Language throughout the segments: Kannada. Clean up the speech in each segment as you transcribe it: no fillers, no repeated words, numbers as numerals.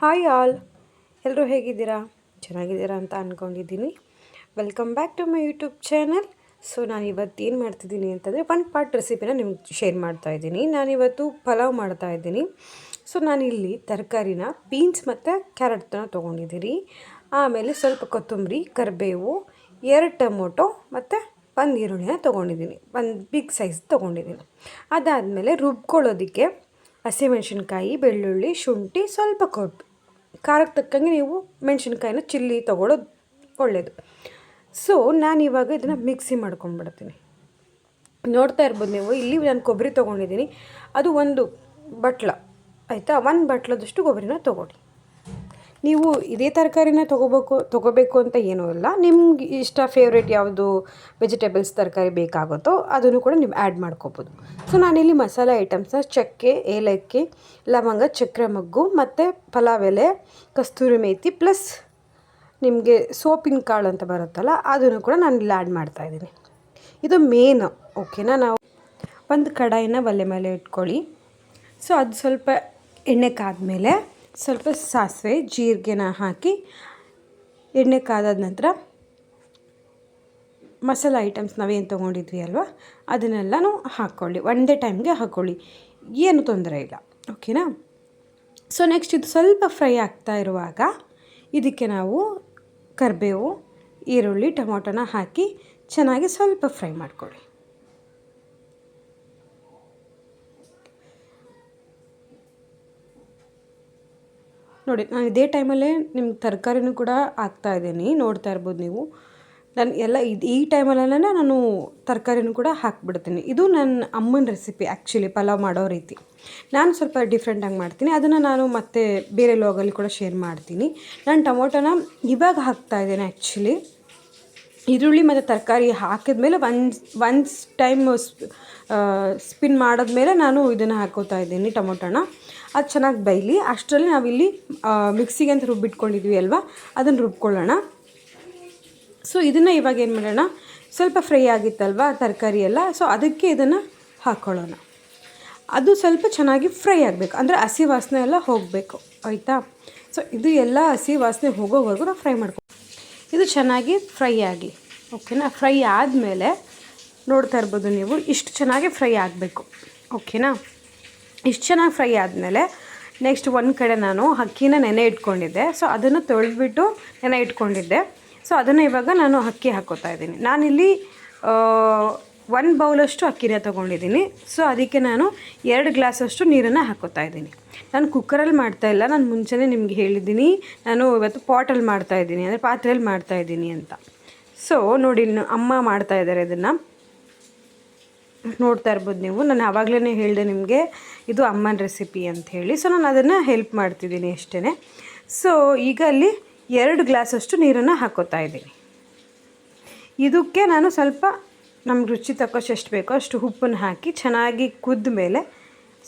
ಹಾಯ್ ಆಲ್, ಎಲ್ಲರೂ ಹೇಗಿದ್ದೀರಾ? ಚೆನ್ನಾಗಿದ್ದೀರಾ ಅಂತ ಅಂದ್ಕೊಂಡಿದ್ದೀನಿ. Welcome back to my YouTube channel. So ನಾನು ಇವತ್ತು ಏನು ಮಾಡ್ತಿದ್ದೀನಿ ಅಂತಂದರೆ ಒನ್ ಪಾರ್ಟ್ ರೆಸಿಪಿನ ನಿಮ್ಗೆ ಶೇರ್ ಮಾಡ್ತಾಯಿದ್ದೀನಿ. ನಾನಿವತ್ತು ಪಲಾವ್ ಮಾಡ್ತಾಯಿದ್ದೀನಿ. ಸೊ ನಾನಿಲ್ಲಿ ತರಕಾರಿನ ಬೀನ್ಸ್ ಮತ್ತು ಕ್ಯಾರೆಟ್ನ ತೊಗೊಂಡಿದ್ದೀನಿ. ಆಮೇಲೆ ಸ್ವಲ್ಪ ಕೊತ್ತಂಬರಿ, ಕರಿಬೇವು, 2 ಟೊಮೊಟೊ ಮತ್ತು 1 ಈರುಳ್ಳಿನ ತೊಗೊಂಡಿದ್ದೀನಿ. 1 ಬಿಗ್ ಸೈಜ್ ತೊಗೊಂಡಿದ್ದೀನಿ. ಅದಾದಮೇಲೆ ರುಬ್ಕೊಳ್ಳೋದಕ್ಕೆ ಹಸಿಮೆಣ್ಸಿನ್ಕಾಯಿ, ಬೆಳ್ಳುಳ್ಳಿ, ಶುಂಠಿ, ಸ್ವಲ್ಪ ಕೊಬ್ಬರಿ, ಖಾರಕ್ಕೆ ತಕ್ಕಂಗೆ ನೀವು ಮೆಣಸಿನ್ಕಾಯಿನ ಚಿಲ್ಲಿ ತೊಗೊಳ್ಳೋದು ಒಳ್ಳೆಯದು. ಸೊ ನಾನಿವಾಗ ಇದನ್ನು ಮಿಕ್ಸಿ ಮಾಡ್ಕೊಂಡ್ಬಿಡ್ತೀನಿ. ನೋಡ್ತಾ ಇರ್ಬೋದು ನೀವು, ಇಲ್ಲಿ ನಾನು ಕೊಬ್ಬರಿ ತೊಗೊಂಡಿದ್ದೀನಿ. ಅದು 1 ಬಟ್ಲ ಆಯಿತಾ, 1 ಬಟ್ಲದಷ್ಟು ಕೊಬ್ಬರಿನ ತೊಗೊಳ್ಳಿ. ನೀವು ಇದೇ ತರಕಾರಿನ ತೊಗೋಬೇಕು ಅಂತ ಏನೂ ಇಲ್ಲ. ನಿಮ್ಗೆ ಇಷ್ಟ ಫೇವ್ರೇಟ್ ಯಾವುದು ವೆಜಿಟೇಬಲ್ಸ್ ತರಕಾರಿ ಬೇಕಾಗುತ್ತೋ ಅದನ್ನು ಕೂಡ ನೀವು ಆ್ಯಡ್ ಮಾಡ್ಕೋಬೋದು. ಸೊ ನಾನಿಲ್ಲಿ ಮಸಾಲೆ ಐಟಮ್ಸ್ನ ಚಕ್ಕೆ, ಏಲಕ್ಕಿ, ಲವಂಗ, ಚಕ್ರ ಮೊಗ್ಗು ಮತ್ತು ಪಲಾವ್ ಎಲೆ, ಕಸ್ತೂರಿ ಮೇಥಿ ಪ್ಲಸ್ ನಿಮಗೆ ಸೋಪಿನ ಕಾಳು ಅಂತ ಬರುತ್ತಲ್ಲ ಅದನ್ನು ಕೂಡ ನಾನು ಇಲ್ಲಿ ಆ್ಯಡ್ ಮಾಡ್ತಾಯಿದ್ದೀನಿ. ಇದು ಮೇನ್, ಓಕೆನಾ. ನಾವು ಒಂದು ಕಡಾಯಿನ ಒಲೆ ಮೇಲೆ ಇಟ್ಕೊಳ್ಳಿ. ಸೊ ಅದು ಸ್ವಲ್ಪ ಎಣ್ಣೆ ಕಾದ್ಮೇಲೆ ಸ್ವಲ್ಪ ಸಾಸಿವೆ, ಜೀರಿಗೆನ ಹಾಕಿ ಎಣ್ಣೆ ಕಾದಾದ ನಂತರ ಮಸಾಲೆ ಐಟಮ್ಸ್ ನಾವೇನು ತೊಗೊಂಡಿದ್ವಿ ಅಲ್ವಾ ಅದನ್ನೆಲ್ಲನೂ ಹಾಕ್ಕೊಳ್ಳಿ. ಒಂದೇ ಟೈಮ್ಗೆ ಹಾಕ್ಕೊಳ್ಳಿ, ಏನು ತೊಂದರೆ ಇಲ್ಲ, ಓಕೆನಾ. ಸೊ ನೆಕ್ಸ್ಟ್ ಇದು ಸ್ವಲ್ಪ ಫ್ರೈ ಆಗ್ತಾ ಇರುವಾಗ ಇದಕ್ಕೆ ನಾವು ಕರಿಬೇವು, ಈರುಳ್ಳಿ, ಟೊಮೊಟೊನ ಹಾಕಿ ಚೆನ್ನಾಗಿ ಸ್ವಲ್ಪ ಫ್ರೈ ಮಾಡ್ಕೊಳ್ಳಿ. ನೋಡಿ, ನಾನು ಇದೇ ಟೈಮಲ್ಲೇ ನಿಮ್ಗೆ ತರಕಾರಿನೂ ಕೂಡ ಹಾಕ್ತಾಯಿದ್ದೀನಿ. ನೋಡ್ತಾ ಇರ್ಬೋದು ನೀವು, ನಾನು ಎಲ್ಲ ಈ ಟೈಮಲ್ಲೆಲ್ಲ ನಾನು ತರಕಾರಿನೂ ಕೂಡ ಹಾಕ್ಬಿಡ್ತೀನಿ. ಇದು ನನ್ನ ಅಮ್ಮನ ರೆಸಿಪಿ ಆ್ಯಕ್ಚುಲಿ, ಪಲಾವ್ ಮಾಡೋ ರೀತಿ. ನಾನು ಸ್ವಲ್ಪ ಡಿಫ್ರೆಂಟಾಗಿ ಮಾಡ್ತೀನಿ, ಅದನ್ನು ನಾನು ಮತ್ತೆ ಬೇರೆ ಲಾಗಲ್ಲಿ ಕೂಡ ಶೇರ್ ಮಾಡ್ತೀನಿ. ನಾನು ಟೊಮೊಟೊನ ಇವಾಗ ಹಾಕ್ತಾಯಿದ್ದೇನೆ ಆ್ಯಕ್ಚುಲಿ. ಈರುಳ್ಳಿ ಮತ್ತು ತರಕಾರಿ ಹಾಕಿದ್ಮೇಲೆ ಒಂದು ಟೈಮ್ ಸ್ಪಿನ್ ಮಾಡಿದ್ಮೇಲೆ ನಾನು ಇದನ್ನು ಹಾಕೋತಾ ಇದ್ದೀನಿ ಟೊಮೊಟೊನ. ಅದು ಚೆನ್ನಾಗಿ ಬೇಯಲಿ. ಅಷ್ಟರಲ್ಲಿ ನಾವಿಲ್ಲಿ ಮಿಕ್ಸಿಗೆ ಅಂತ ರುಬ್ಬಿಟ್ಕೊಂಡಿದ್ವಿ ಅಲ್ವಾ, ಅದನ್ನು ರುಬ್ಕೊಳ್ಳೋಣ. ಸೊ ಇದನ್ನು ಇವಾಗ ಏನು ಮಾಡೋಣ, ಸ್ವಲ್ಪ ಫ್ರೈ ಆಗಿತ್ತಲ್ವ ತರಕಾರಿ ಎಲ್ಲ, ಸೊ ಅದಕ್ಕೆ ಇದನ್ನು ಹಾಕ್ಕೊಳ್ಳೋಣ. ಅದು ಸ್ವಲ್ಪ ಚೆನ್ನಾಗಿ ಫ್ರೈ ಆಗಬೇಕು, ಅಂದರೆ ಹಸಿ ವಾಸನೆ ಎಲ್ಲ ಹೋಗಬೇಕು, ಆಯಿತಾ. ಸೊ ಇದು ಎಲ್ಲ ಹಸಿ ವಾಸನೆ ಹೋಗೋವರೆಗೂ ನಾವು ಫ್ರೈ ಮಾಡ್ಕೊ. ಇದು ಚೆನ್ನಾಗಿ ಫ್ರೈ ಆಗಲಿ, ಓಕೆನಾ. ಫ್ರೈ ಆದಮೇಲೆ ನೋಡ್ತಾ ಇರ್ಬೋದು ನೀವು, ಇಷ್ಟು ಚೆನ್ನಾಗಿ ಫ್ರೈ ಆಗಬೇಕು, ಓಕೆನಾ. ಇಷ್ಟು ಚೆನ್ನಾಗಿ ಫ್ರೈ ಆದಮೇಲೆ ನೆಕ್ಸ್ಟ್ ಒಂದು ಕಡೆ ನಾನು ಅಕ್ಕಿನ ನೆನೆ ಇಟ್ಕೊಂಡಿದ್ದೆ. ಸೊ ಅದನ್ನು ತೊಳೆದ್ಬಿಟ್ಟು ನೆನೆ ಇಟ್ಕೊಂಡಿದ್ದೆ. ಸೊ ಅದನ್ನು ಇವಾಗ ನಾನು ಅಕ್ಕಿ ಹಾಕ್ಕೋತಾ ಇದ್ದೀನಿ. ನಾನಿಲ್ಲಿ 1 ಬೌಲಷ್ಟು ಅಕ್ಕಿನ ತೊಗೊಂಡಿದ್ದೀನಿ. ಸೊ ಅದಕ್ಕೆ ನಾನು 2 ಗ್ಲಾಸಷ್ಟು ನೀರನ್ನು ಹಾಕ್ಕೋತಾ ಇದ್ದೀನಿ. ನಾನು ಕುಕ್ಕರಲ್ಲಿ ಮಾಡ್ತಾಯಿಲ್ಲ, ನಾನು ಮುಂಚೆನೇ ನಿಮ್ಗೆ ಹೇಳಿದ್ದೀನಿ ನಾನು ಇವತ್ತು ಪಾಟಲ್ಲಿ ಮಾಡ್ತಾಯಿದ್ದೀನಿ, ಅಂದರೆ ಪಾತ್ರೆಯಲ್ಲಿ ಮಾಡ್ತಾಯಿದ್ದೀನಿ ಅಂತ. ಸೊ ನೋಡಿ, ಅಮ್ಮ ಮಾಡ್ತಾಯಿದ್ದಾರೆ ಇದನ್ನು, ನೋಡ್ತಾ ಇರ್ಬೋದು ನೀವು. ನಾನು ಆವಾಗಲೇ ಹೇಳಿದೆ ನಿಮಗೆ ಇದು ಅಮ್ಮನ ರೆಸಿಪಿ ಅಂತ ಹೇಳಿ. ಸೊ ನಾನು ಅದನ್ನು ಹೆಲ್ಪ್ ಮಾಡ್ತಿದ್ದೀನಿ ಅಷ್ಟೇ. ಸೊ ಈಗ ಅಲ್ಲಿ 2 ಗ್ಲಾಸಷ್ಟು ನೀರನ್ನು ಹಾಕ್ಕೋತಾ ಇದ್ದೀನಿ. ಇದಕ್ಕೆ ನಾನು ಸ್ವಲ್ಪ ನಮ್ಗೆ ರುಚಿ ತಕ್ಕಷ್ಟು ಎಷ್ಟು ಬೇಕೋ ಅಷ್ಟು ಉಪ್ಪನ್ನು ಹಾಕಿ ಚೆನ್ನಾಗಿ ಕುದ್ದ ಮೇಲೆ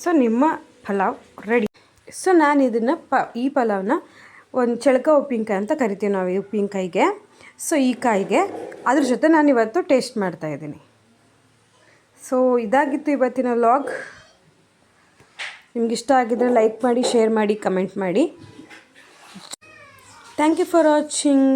ಸೊ ನಿಮ್ಮ ಪಲಾವ್ ರೆಡಿ. ಸೊ ನಾನು ಇದನ್ನು ಈ ಪಲಾವ್ನ ಒಂದು ಚಳಕ ಉಪ್ಪಿನಕಾಯಿ ಅಂತ ಕರಿತೀವಿ ನಾವು, ಈ ಉಪ್ಪಿನಕಾಯಿಗೆ. ಸೊ ಈ ಕಾಯಿಗೆ ಅದ್ರ ಜೊತೆ ನಾನು ಇವತ್ತು ಟೇಸ್ಟ್ ಮಾಡ್ತಾಯಿದ್ದೀನಿ. ಸೊ ಇದಾಗಿತ್ತು ಇವತ್ತಿನ ವ್ಲಾಗ್. ನಿಮ್ಗೆ ಇಷ್ಟ ಆಗಿದ್ದರೆ ಲೈಕ್ ಮಾಡಿ, ಶೇರ್ ಮಾಡಿ, ಕಮೆಂಟ್ ಮಾಡಿ. Thank you for watching.